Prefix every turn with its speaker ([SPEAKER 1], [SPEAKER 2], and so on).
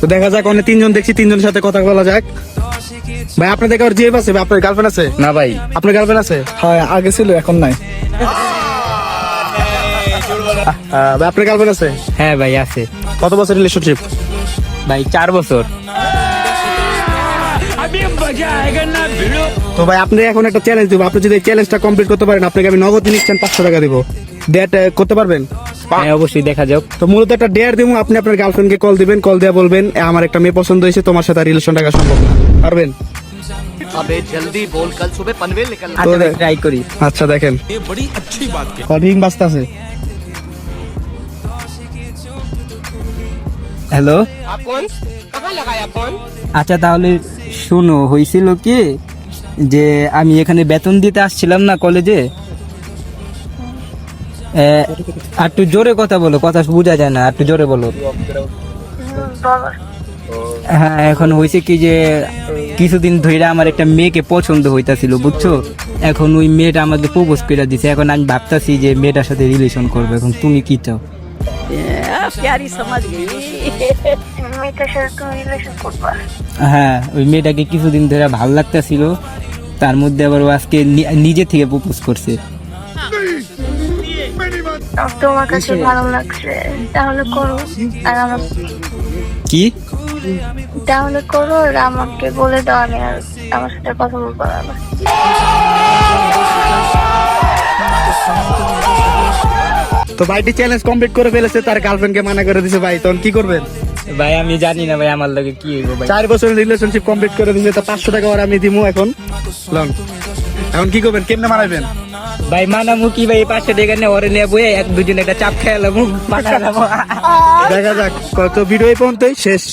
[SPEAKER 1] তো দেখা যাক, অনেক তিনজন দেখছি, তিনজনের সাথে কথা বলা যাক। ভাই আপনাদের কারোর জিএফ আছে? আপনার গার্লফ্রেন্ড আছে?
[SPEAKER 2] না ভাই।
[SPEAKER 1] আপনার গার্লফ্রেন্ড আছে?
[SPEAKER 3] হ্যাঁ, আগে ছিল, এখন নাই।
[SPEAKER 1] ভাই আপনার গার্লফ্রেন্ড আছে?
[SPEAKER 2] হ্যাঁ ভাই আছে।
[SPEAKER 1] কত বছর রিলেশনশিপ?
[SPEAKER 2] ভাই 4 বছর।
[SPEAKER 1] তো ভাই আপনি এখন একটা চ্যালেঞ্জ দিব, আপনি যদি এই চ্যালেঞ্জটা কমপ্লিট করতে পারেন আপনাকে আমি নগদ নিচ্ছেন 500 টাকা দিব। ডেট করতে পারবেন?
[SPEAKER 2] হ্যাঁ অবশ্যই, দেখা যাক।
[SPEAKER 1] তো মূলত একটা ডেয়ার দিব, আপনি আপনার গার্লফ্রেন্ডকে কল দিবেন, কল দিয়ে বলবেন আমার একটা মেয়ে পছন্দ হয়েছে, তোমার সাথে রিলেশন রাখা সম্ভব না। পারবেন?
[SPEAKER 4] अबे जल्दी बोल, कल सुबह पनवेल निकल।
[SPEAKER 2] আচ্ছা ভাই, ট্রাই করি।
[SPEAKER 1] আচ্ছা দেখেন, রিং বাজতেছে।
[SPEAKER 2] হ্যালো,
[SPEAKER 4] आप कौन? कहाँ लगाया फोन?
[SPEAKER 2] আচ্ছা তাহলে শোনো, হয়েছিল কি যে আমি এখানে বেতন দিতে আসছিলাম না কলেজে। আর একটু জোরে কথা বলো, কথা বোঝা যায় না, আর একটু জোরে বলো। হ্যাঁ, এখন হয়েছে কি যে কিছুদিন ধরে আমার একটা মেয়েকে পছন্দ হইতাছিল, বুঝছো। এখন ওই মেয়েটা আমাকে প্রপোজ করে দিছে, এখন আমি ভাবতাছি যে মেয়েটার সাথে রিলেশন করবো। এখন তুমি কি চাও?
[SPEAKER 5] प्यारी समझ गई মেয়েটার সাথে তুমি রিলেশন করবা?
[SPEAKER 2] হ্যাঁ, ওই মেয়েটাকে কিছুদিন ধরে ভালো লাগতাছিল, তার মধ্যে আবার ও আজকে নিজে থেকে প্রপোজ করছে।
[SPEAKER 5] তোমার কাছে ভালো লাগছে তাহলে করো, আর আমার
[SPEAKER 2] কি?
[SPEAKER 5] তাহলে করো, আর আমাকে বলে দাও, আমি আর আমার সাথে কথা বলবো না।
[SPEAKER 1] তো ভাইটি চ্যালেঞ্জ কমপ্লিট করে ফেলেছে, তার গার্লফ্রেন্ডকে মানা করে দিছে। ভাই তখন কি করবেন?
[SPEAKER 2] ভাই আমি জানি না ভাই, আমার লগে কি হইব ভাই।
[SPEAKER 1] 4 বছরের রিলেশনশিপ কমপ্লিট করে দিছে, তো 500 টাকা আর আমি দিমু এখন। লন, এখন কি করবেন? কেমনে মানাবেন?
[SPEAKER 2] ভাই মানামু কি ভাই, 500 টাকা নিয়ে ওরে নিয়ে বইয়ে এক দুজন একটা চাপ খেয়ালাম, মানালাম।
[SPEAKER 1] দেখা যাক। কত ভিডিও এই পর্যন্তই শেষ।